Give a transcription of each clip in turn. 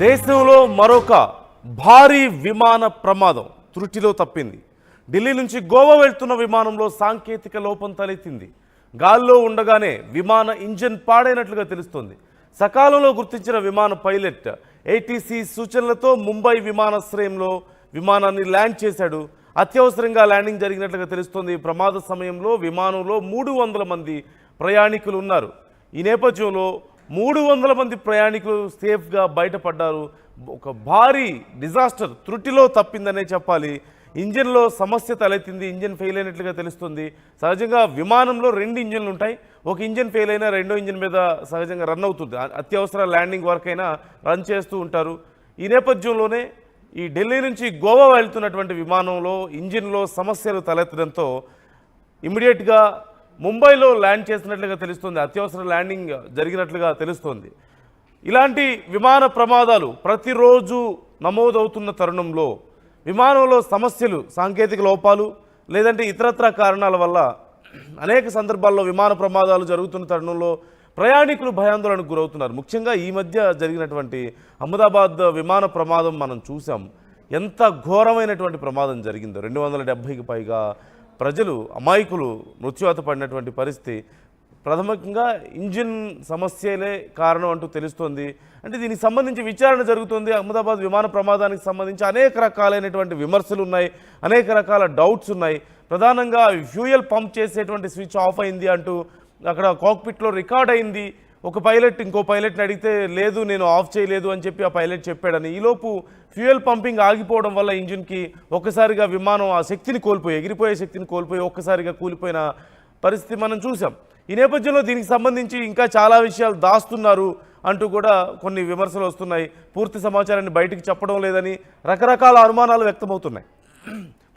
దేశంలో మరొక భారీ విమాన ప్రమాదం త్రుటిలో తప్పింది. ఢిల్లీ నుంచి గోవా వెళ్తున్న విమానంలో సాంకేతిక లోపం తలెత్తింది. గాల్లో ఉండగానే విమాన ఇంజిన్ పాడైనట్లుగా తెలుస్తోంది. సకాలంలో గుర్తించిన విమాన పైలట్ ఏటీసీ సూచనలతో ముంబై విమానాశ్రయంలో విమానాన్ని ల్యాండ్ చేశాడు. అత్యవసరంగా ల్యాండింగ్ జరిగినట్లుగా తెలుస్తోంది. ప్రమాద సమయంలో విమానంలో 300 మంది ప్రయాణికులు ఉన్నారు. ఈ నేపథ్యంలో 300 మంది ప్రయాణికులు సేఫ్గా బయటపడ్డారు. ఒక భారీ డిజాస్టర్ త్రుటిలో తప్పిందనే చెప్పాలి. ఇంజిన్లో సమస్య తలెత్తింది. ఇంజిన్ ఫెయిల్ అయినట్లుగా తెలుస్తుంది. సహజంగా విమానంలో 2 ఇంజిన్లు ఉంటాయి. ఒక ఇంజిన్ ఫెయిల్ అయినా రెండో ఇంజిన్ మీద సహజంగా రన్ అవుతుంది. అత్యవసర ల్యాండింగ్ వరకైనా రన్ చేస్తూ ఉంటారు. ఈ నేపథ్యంలోనే ఈ ఢిల్లీ నుంచి గోవా వెళ్తున్నటువంటి విమానంలో ఇంజిన్లో సమస్యలు తలెత్తడంతో ఇమ్మీడియట్గా ముంబైలో ల్యాండ్ చేసినట్లుగా తెలుస్తుంది. అత్యవసర ల్యాండింగ్ జరిగినట్లుగా తెలుస్తోంది. ఇలాంటి విమాన ప్రమాదాలు ప్రతిరోజు నమోదవుతున్న తరుణంలో విమానంలో సమస్యలు, సాంకేతిక లోపాలు లేదంటే ఇతరత్ర కారణాల వల్ల అనేక సందర్భాల్లో విమాన ప్రమాదాలు జరుగుతున్న తరుణంలో ప్రయాణికులు భయాందోళనకు గురవుతున్నారు. ముఖ్యంగా ఈ మధ్య జరిగినటువంటి అహ్మదాబాద్ విమాన ప్రమాదం మనం చూసాం. ఎంత ఘోరమైనటువంటి ప్రమాదం జరిగిందో. 270కి పైగా ప్రజలు, అమాయకులు మృత్యువాత పడినటువంటి పరిస్థితి. ప్రథమంగా ఇంజిన్ సమస్యలే కారణం అంటూ తెలుస్తోంది. అంటే దీనికి సంబంధించి విచారణ జరుగుతుంది. అహ్మదాబాద్ విమాన ప్రమాదానికి సంబంధించి అనేక రకాలైనటువంటి విమర్శలు ఉన్నాయి, అనేక రకాల డౌట్స్ ఉన్నాయి. ప్రధానంగా ఫ్యూయల్ పంప్ చేసేటువంటి స్విచ్ ఆఫ్ అయింది అంటూ అక్కడ కాక్పిట్లో రికార్డ్ అయింది. ఒక పైలట్ ఇంకో పైలట్ని అడిగితే లేదు నేను ఆఫ్ చేయలేదు అని చెప్పి ఆ పైలట్ చెప్పాడని. ఈలోపు ఫ్యూయల్ పంపింగ్ ఆగిపోవడం వల్ల ఇంజిన్కి ఒక్కసారిగా విమానం ఆ శక్తిని కోల్పోయి, ఎగిరిపోయే శక్తిని కోల్పోయి ఒక్కసారిగా కూలిపోయిన పరిస్థితి మనం చూసాం. ఈ నేపథ్యంలో దీనికి సంబంధించి ఇంకా చాలా విషయాలు దాస్తున్నారు అంటూ కూడా కొన్ని విమర్శలు వస్తున్నాయి. పూర్తి సమాచారాన్ని బయటికి చెప్పడం లేదని రకరకాల అనుమానాలు వ్యక్తమవుతున్నాయి.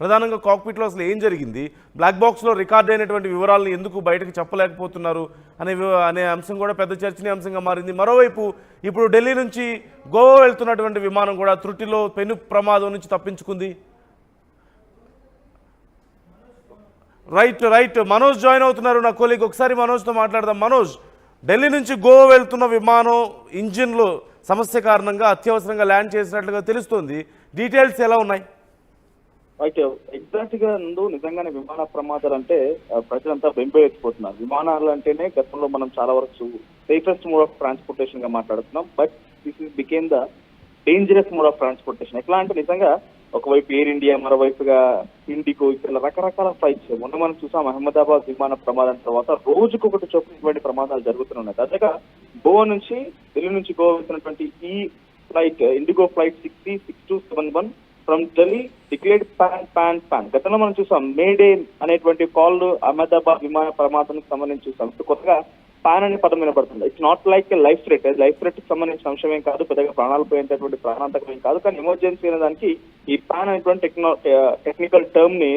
ప్రధానంగా కాక్పిట్లో అసలు ఏం జరిగింది, బ్లాక్ బాక్స్లో రికార్డ్ అయినటువంటి వివరాలను ఎందుకు బయటకు చెప్పలేకపోతున్నారు అనే అంశం కూడా పెద్ద చర్చనీయాంశంగా మారింది. మరోవైపు ఇప్పుడు ఢిల్లీ నుంచి గోవా వెళ్తున్నటువంటి విమానం కూడా త్రుటిలో పెను ప్రమాదం నుంచి తప్పించుకుంది. రైట్ మనోజ్ జాయిన్ అవుతున్నారు, నా కొలీగ్. ఒకసారి మనోజ్తో మాట్లాడదాం. మనోజ్, ఢిల్లీ నుంచి గోవా వెళ్తున్న విమానం ఇంజిన్లో సమస్య కారణంగా అత్యవసరంగా ల్యాండ్ చేసినట్లుగా తెలుస్తోంది. డీటెయిల్స్ ఎలా ఉన్నాయి? అయితే ఎగ్జాక్ట్ గా నిజంగానే విమాన ప్రమాదాలు అంటే ప్రజలంతా బెంబేలెత్తిపోతున్నారు. విమానాలు అంటేనే గతంలో మనం చాలా వరకు సేఫెస్ట్ మోడ్ ఆఫ్ ట్రాన్స్పోర్టేషన్ గా మాట్లాడుతున్నాం. But this is became the dangerous mode of transportation. ఎట్లా అంటే నిజంగా ఒకవైపు ఎయిర్ ఇండియా, మరోవైపుగా ఇండిగో, ఇక్కడ రకరకాల ఫ్లైట్స్. మొన్న మనం చూసాం అహ్మదాబాద్ విమాన ప్రమాదం తర్వాత రోజుకొకటి చొప్పున ఇటువంటి ప్రమాదాలు జరుగుతున్నాయి. తాజాగా గోవా నుంచి ఢిల్లీ నుంచి గోవా వెళ్తున్నటువంటి ఈ flight IndiGo flight 6271 from Delhi declared pan. గతంలో మనం చూసాం మేడే అనేటువంటి కాల్ అహ్మదాబాద్ విమాన ప్రమాదానికి సంబంధించి చూసాం. ఇప్పుడు కొత్తగా పాన్ అనే పదం వినపడుతుంది. It's not like life threat. Life threat కి సంబంధించిన అంశం ఏం కాదు, పెద్దగా ప్రాణాలు పోయేటటువంటి ప్రాణాంతకం ఏం కాదు. కానీ ఎమర్జెన్సీ అనే దానికి ఈ పాన్ అనేటువంటి టెక్నికల్ టర్మ్ ని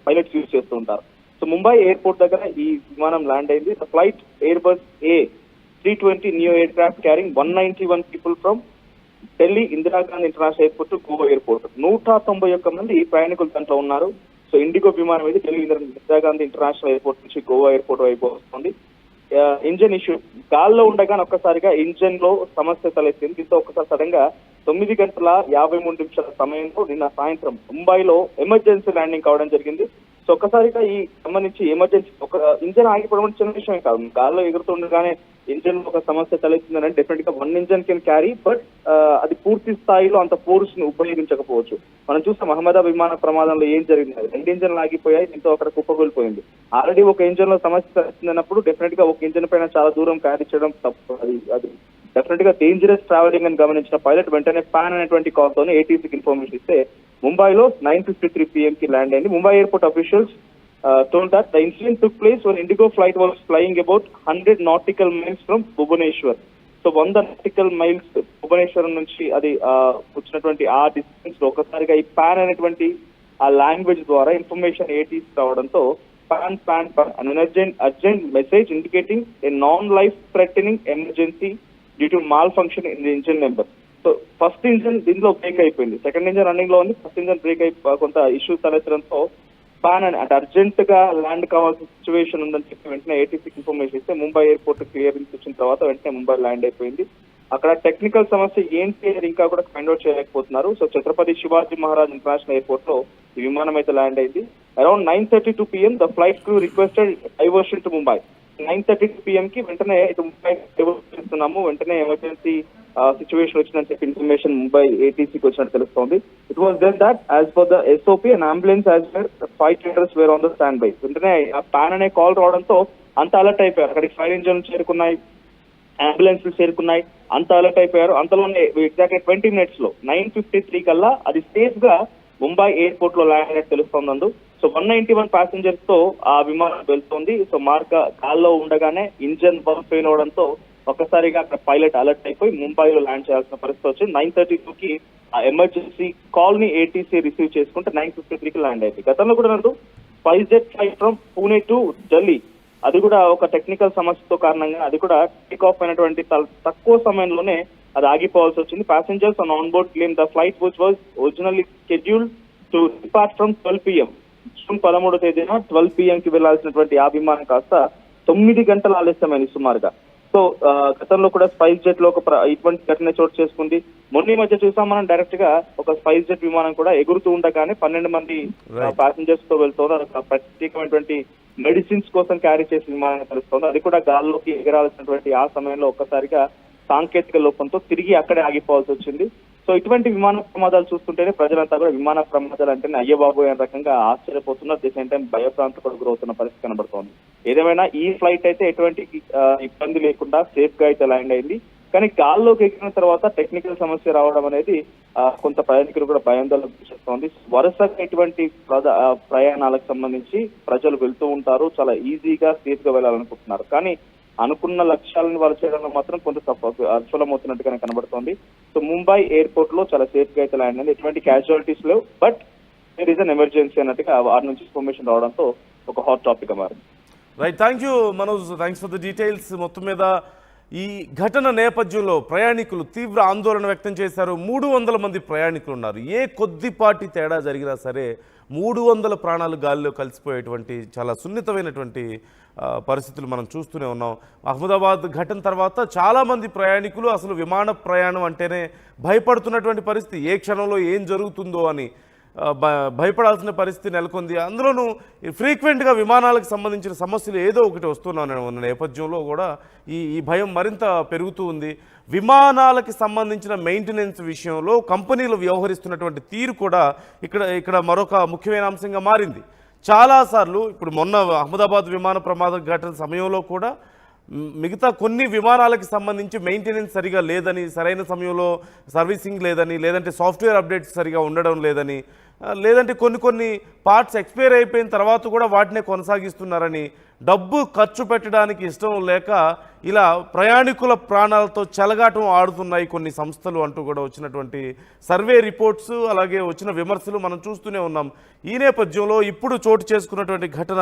పైలట్స్ యూజ్ చేస్తూ ఉంటారు. సో ముంబై ఎయిర్పోర్ట్ దగ్గర ఈ విమానం ల్యాండ్ అయింది. The flight Airbus A320 neo air craft carrying 191 people from Delhi Indira Gandhi international airport to Goa airport. 191 మంది ప్రయాణికులు దాంట్లో ఉన్నారు. సో ఇండిగో విమానం ఇది ఢిల్లీ ఇందిరాగాంధీ ఇంటర్నేషనల్ ఎయిర్పోర్ట్ నుంచి గోవా ఎయిర్పోర్ట్ వైపు వస్తుంది. ఇంజన్ ఇష్యూ, గాల్లో ఉండగానే ఒక్కసారిగా ఇంజన్ లో సమస్య తలెత్తింది. దీంతో ఒక్కసారి సడన్ గా 9:53 సమయంలో నిన్న సాయంత్రం ముంబైలో ఎమర్జెన్సీ ల్యాండింగ్ కావడం జరిగింది. సో ఒక్కసారిగా ఈ సంబంధించి ఎమర్జెన్సీ ఒక ఇంజన్ ఆగిపోవడం చిన్న విషయం కాదు. గాల్లో ఎగురుతుండగానే ఇంజన్ ఒక సమస్య తలెత్తిందని డెఫినెట్ గా 1 ఇంజన్ కెన్ క్యారీ, బట్ అది పూర్తి స్థాయిలో అంత ఫోర్స్ ని ఉపయోగించకపోవచ్చు. మనం చూస్తాం అహ్మదాబాద్ విమాన ప్రమాదంలో ఏం జరిగింది. 2 ఇంజన్లు ఆగిపోయాయి, దీంతో అక్కడ కుప్పకూలిపోయింది. ఆల్రెడీ ఒక ఇంజన్ లో సమస్య తలెత్తిందన్నప్పుడు డెఫినెట్ గా ఒక ఇంజన్ పైన చాలా దూరం క్యారీ చేయడం తప్పు. అది డెఫినెట్ గా డేంజరస్ ట్రావెలింగ్ అని గమనించిన పైలట్ వెంటనే పాన్ అనేటువంటి కాల్ తోనే ఏటీసీకి ఇన్ఫర్మేషన్ ఇస్తే ముంబైలో 9:53 PM కి ల్యాండ్ అయింది. Mumbai airport officials told that the incident took place when Indigo flight was flying about 100 nautical miles from Bhubaneswar. So 100 nautical miles భువనేశ్వరం నుంచి అది వచ్చినటువంటి ఆ డిస్టెన్స్ లో ఒకసారిగా ఈ పాన్ అనేటువంటి ఆ లాంగ్వేజ్ ద్వారా ఇన్ఫర్మేషన్ ఏటీసీ రావడంతో pan an urgent message indicating a non-life threatening emergency due to malfunction in the engine number. So first engine దీనిలో బ్రేక్ అయిపోయింది, సెకండ్ ఇంజన్ రన్నింగ్ లో ఉంది, ఫస్ట్ ఇంజన్ బ్రేక్ అయిపోయి కొంత ఇష్యూ తలెత్తడంతో పాన్ అని అంటే అర్జెంట్ గా ల్యాండ్ కావాల్సిన సిచ్యువేషన్ ఉందని చెప్పి వెంటనే ఏటీసీకి ఇన్ఫర్మేషన్ ఇస్తే ముంబై ఎయిర్పోర్ట్ క్లియరెన్స్ వచ్చిన తర్వాత వెంటనే ముంబై ల్యాండ్ అయిపోయింది. అక్కడ టెక్నికల్ సమస్య ఏంటి అనేది ఇంకా కూడా ఫైండ్ అవుట్ చేయలేకపోతున్నారు. So Chhatrapati Shivaji Maharaj international airport లో ఈ విమానం అయితే ల్యాండ్ అయింది. Around 9:32 PM the flight crew requested diversion to Mumbai. 9:32 PM కి వెంటనే ఇటు ముంబై డైవర్షన్ చేస్తున్నాము, వెంటనే ఎమర్జెన్సీ సిచ్యువేషన్ వచ్చిందని చెప్పి ఇన్ఫర్మేషన్ ముంబై ఏటీసీకి వచ్చినట్టు తెలుస్తోంది. It was then that as per the SOP and ambulance as well 5 tenders were on the standby. వెంటనే ఆ పాన్ అనే కాల్ రావడంతో అంత అలర్ట్ అయిపోయారు. అక్కడికి ఫైర్ ఇంజన్లు చేరుకున్నాయి, అంబులెన్స్ చేరుకున్నాయి, అంత అలర్ట్ అయిపోయారు. అంతలోనే ఎగ్జాక్ట్ 20 minutes లో 9:53 కల్లా అది సేఫ్ గా ముంబై ఎయిర్పోర్ట్ లో ల్యాండ్ అయినట్టు తెలుస్తోంది. సో 191 passengers తో ఆ విమానం వెళ్తోంది. సో గాల్లో ఉండగానే ఇంజన్ బంప్ ఫెయిల్ అవడంతో ఒక్కసారిగా అక్కడ పైలట్ అలర్ట్ అయిపోయి ముంబైలో ల్యాండ్ చేయాల్సిన పరిస్థితి వచ్చింది. 9:32 కి ఆ ఎమర్జెన్సీ కాల్ ని ఏటీసీ రిసీవ్ చేసుకుంటే 9:53 కి ల్యాండ్ అయింది. గతంలో కూడా నందు SpiceJet flight from Pune to Delhi, అది కూడా ఒక టెక్నికల్ సమస్యతో కారణంగా అది కూడా టేక్ ఆఫ్ అయినటువంటి తక్కువ సమయంలోనే అది ఆగిపోవాల్సి వచ్చింది. Passengers on board claim the flight which was originally scheduled to depart from 12 PM. June 13వ తేదీన 12 PM కి వెళ్లాల్సినటువంటి ఆ విమానం కాస్త 9 గంటల ఆలస్యమైంది సుమారుగా. సో గతంలో కూడా SpiceJet లో ఇటువంటి ఘటన చోటు చేసుకుంది. మొన్న మధ్య చూసాం మనం డైరెక్ట్ గా ఒక SpiceJet విమానం కూడా ఎగురుతూ ఉండగానే 12 మంది ప్యాసింజర్స్ తో వెళ్తున్నారు. ప్రత్యేకమైనటువంటి మెడిసిన్స్ కోసం క్యారీ చేసే విమానం తెలుస్తోంది. అది కూడా గాల్లోకి ఎగరాల్సినటువంటి ఆ సమయంలో ఒక్కసారిగా సాంకేతిక లోపంతో తిరిగి అక్కడే ఆగిపోవాల్సి వచ్చింది. సో ఇటువంటి విమాన ప్రమాదాలు చూస్తుంటేనే ప్రజలంతా కూడా విమాన ప్రమాదాలు అంటేనే అయ్య బాబు అనే రకంగా ఆశ్చర్యపోతున్నారు. ది సేమ్ టైం భయప్రాంతకు గురవుతున్న పరిస్థితి కనబడుతోంది. ఏదేమైనా ఈ ఫ్లైట్ అయితే ఎటువంటి ఇబ్బంది లేకుండా సేఫ్ గా అయితే ల్యాండ్ అయింది. కానీ గాల్లోకి ఎక్కిన తర్వాత టెక్నికల్ సమస్య రావడం అనేది కొంత ప్రయాణికులు కూడా భయాందోళన చేస్తోంది. వరుసగా ఇటువంటి ప్రయాణాలకు సంబంధించి ప్రజలు వెళ్తూ ఉంటారు, చాలా ఈజీగా సేఫ్ గా వెళ్ళాలనుకుంటున్నారు. కానీ అనుకున్న లక్ష్యాలను వాళ్ళు చేయడంలో మాత్రం కొంత విఫలమవుతున్నట్టుగానే కనబడుతోంది. సో ముంబై ఎయిర్పోర్ట్ లో చాలా సేఫ్ గా అయితే ల్యాండ్ అయింది. ఎటువంటి క్యాజువాలిటీస్ లేవు, but there is an emergency అన్నట్టుగా వారి నుంచి ఇన్ఫర్మేషన్ రావడంతో ఒక హాట్ టాపిక్ గా మారింది. Right, thank you Manoj, thanks for the details. మొత్తం మీద ఈ ఘటన నేపథ్యంలో ప్రయాణికులు తీవ్ర ఆందోళన వ్యక్తం చేశారు. 300 మంది ప్రయాణికులు ఉన్నారు. ఏ కొద్దిపాటి తేడా జరిగినా సరే 300 ప్రాణాలు గాలిలో కలిసిపోయేటువంటి చాలా సున్నితమైనటువంటి పరిస్థితులు మనం చూస్తూనే ఉన్నాం. అహ్మదాబాద్ ఘటన తర్వాత చాలామంది ప్రయాణికులు అసలు విమాన ప్రయాణం అంటేనే భయపడుతున్నటువంటి పరిస్థితి, ఏ క్షణంలో ఏం జరుగుతుందో అని భయపడాల్సిన పరిస్థితి నెలకొంది. అందులోనూ ఫ్రీక్వెంట్గా విమానాలకు సంబంధించిన సమస్యలు ఏదో ఒకటి వస్తున్నాను ఉన్న నేపథ్యంలో కూడా ఈ భయం మరింత పెరుగుతూ ఉంది. విమానాలకి సంబంధించిన మెయింటెనెన్స్ విషయంలో కంపెనీలు వ్యవహరిస్తున్నటువంటి తీరు కూడా ఇక్కడ మరొక ముఖ్యమైన అంశంగా మారింది. చాలాసార్లు ఇప్పుడు మొన్న అహ్మదాబాద్ విమాన ప్రమాద ఘటన సమయంలో కూడా మిగతా కొన్ని విమానాలకు సంబంధించి మెయింటెనెన్స్ సరిగా లేదని, సరైన సమయంలో సర్వీసింగ్ లేదని, లేదంటే సాఫ్ట్వేర్ అప్డేట్స్ సరిగా ఉండడం లేదని, లేదంటే కొన్ని పార్ట్స్ ఎక్స్పైర్ అయిపోయిన తర్వాత కూడా వాటినే కొనసాగిస్తున్నారని, డబ్బు ఖర్చు పెట్టడానికి ఇష్టం లేక ఇలా ప్రయాణికుల ప్రాణాలతో చెలగాటం ఆడుతున్నాయి కొన్ని సంస్థలు అంటూ కూడా వచ్చినటువంటి సర్వే రిపోర్ట్స్, అలాగే వచ్చిన విమర్శలు మనం చూస్తూనే ఉన్నాం. ఈ నేపథ్యంలో ఇప్పుడు చోటు చేసుకున్నటువంటి ఘటన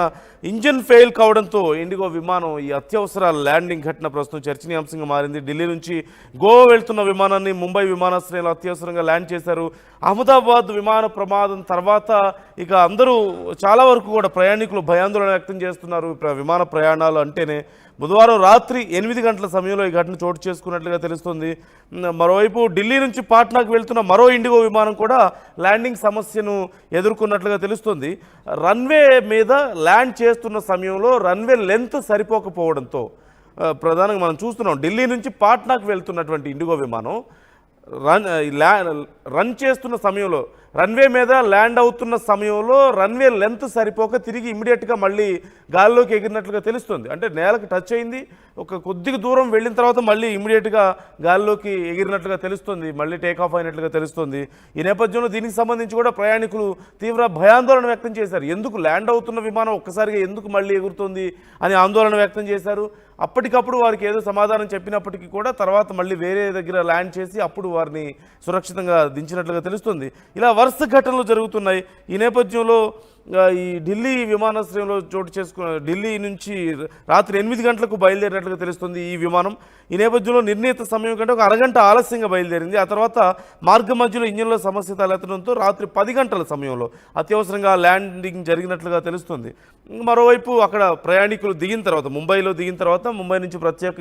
ఇంజన్ ఫెయిల్ కావడంతో ఇండిగో విమానం ఈ అత్యవసర ల్యాండింగ్ ఘటన ప్రస్తుతం చర్చనీయాంశంగా మారింది. ఢిల్లీ నుంచి గోవా వెళ్తున్న విమానాన్ని ముంబై విమానాశ్రయంలో అత్యవసరంగా ల్యాండ్ చేశారు. అహ్మదాబాద్ విమాన ప్రమాదం తర్వాత ఇక అందరూ చాలా వరకు కూడా ప్రయాణికులు భయాందోళన వ్యక్తం చేస్తున్నారు. విమాన ప్రయాణాలు అంటేనే బుధవారం రాత్రి 8 గంటల సమయంలో ఈ ఘటన చోటు చేసుకున్నట్లుగా తెలుస్తుంది. మరోవైపు ఢిల్లీ నుంచి పాట్నాకు వెళ్తున్న మరో ఇండిగో విమానం కూడా ల్యాండింగ్ సమస్యను ఎదుర్కొన్నట్లుగా తెలుస్తుంది. రన్వే మీద ల్యాండ్ చేస్తున్న సమయంలో రన్వే లెంత్ సరిపోకపోవడంతో ప్రధానంగా మనం చూస్తున్నాం. ఢిల్లీ నుంచి పాట్నాకు వెళ్తున్నటువంటి ఇండిగో విమానం రన్ చేస్తున్న సమయంలో, రన్వే మీద ల్యాండ్ అవుతున్న సమయంలో రన్వే లెంత్ సరిపోక తిరిగి ఇమీడియట్గా మళ్ళీ గాల్లోకి ఎగిరినట్లుగా తెలుస్తుంది. అంటే నేలకు టచ్ అయింది, ఒక కొద్దిగా దూరం వెళ్ళిన తర్వాత మళ్ళీ ఇమీడియట్గా గాల్లోకి ఎగిరినట్లుగా తెలుస్తుంది, మళ్ళీ టేక్ ఆఫ్ అయినట్లుగా తెలుస్తుంది. ఈ నేపథ్యంలో దీనికి సంబంధించి కూడా ప్రయాణికులు తీవ్ర భయాందోళన వ్యక్తం చేశారు. ఎందుకు ల్యాండ్ అవుతున్న విమానం ఒక్కసారిగా ఎందుకు మళ్ళీ ఎగురుతుంది అని ఆందోళన వ్యక్తం చేశారు. అప్పటికప్పుడు వారికి ఏదో సమాధానం చెప్పినప్పటికీ కూడా తర్వాత మళ్ళీ వేరే దగ్గర ల్యాండ్ చేసి అప్పుడు వారిని సురక్షితంగా దించినట్లుగా తెలుస్తుంది. ఇలా వరుస ఘటనలు జరుగుతున్నాయి. ఈ నేపథ్యంలో ఈ ఢిల్లీ విమానాశ్రయంలో చోటు చేసుకున్న ఢిల్లీ నుంచి రాత్రి 8 గంటలకు బయలుదేరినట్లుగా తెలుస్తుంది ఈ విమానం. ఈ నేపథ్యంలో నిర్ణీత సమయం కంటే ఒక అరగంట ఆలస్యంగా బయలుదేరింది. ఆ తర్వాత మార్గ మధ్యలో ఇంజిన్లో సమస్య తలెత్తడంతో రాత్రి 10 గంటల సమయంలో అత్యవసరంగా ల్యాండింగ్ జరిగినట్లుగా తెలుస్తుంది. మరోవైపు అక్కడ ప్రయాణికులు దిగిన తర్వాత, ముంబైలో దిగిన తర్వాత ముంబై నుంచి ప్రత్యేక